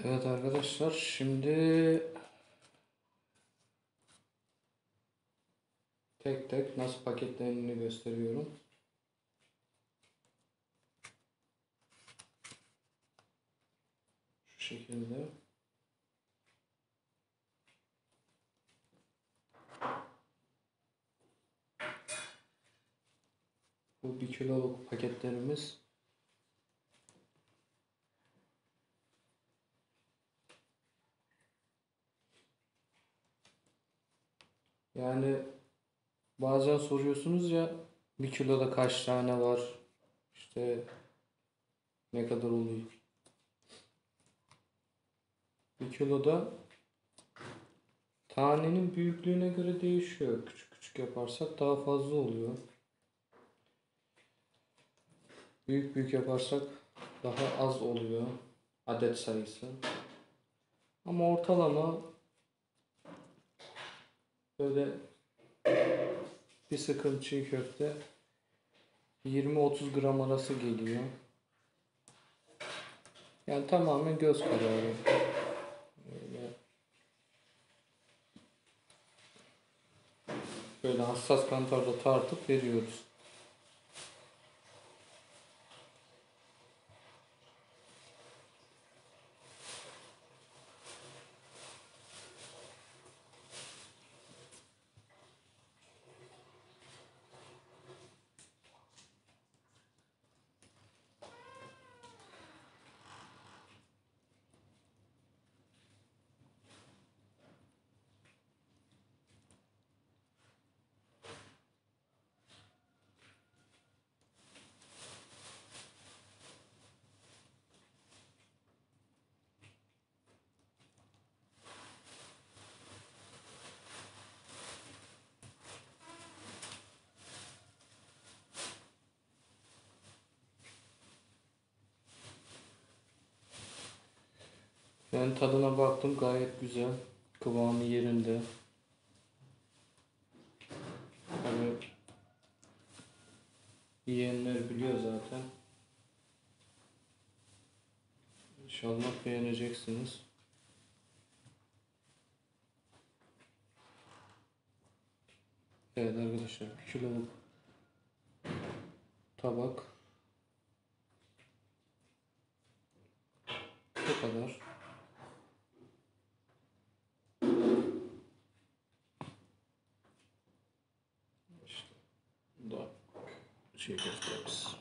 Evet arkadaşlar, şimdi tek tek nasıl paketlendiğini gösteriyorum. Şu şekilde. Bu 1 kiloluk paketlerimiz. Yani bazen soruyorsunuz ya, 1 kiloda kaç tane var? İşte ne kadar oluyor? 1 kiloda tanenin büyüklüğüne göre değişiyor. Küçük küçük yaparsak daha fazla oluyor. Büyük büyük yaparsak daha az oluyor adet sayısı. Ama ortalama böyle bir sıkım çiğ köfte 20-30 gram arası geliyor. Yani tamamen göz kararı. Böyle hassas kantarla tartıp veriyoruz. Ben tadına baktım, gayet güzel. Kıvamı yerinde. Hani yiyenler biliyor zaten. İnşallah beğeneceksiniz. Evet arkadaşlar, 1 kiloluk tabak bu kadar. İşte bu da çiğ köftemiz.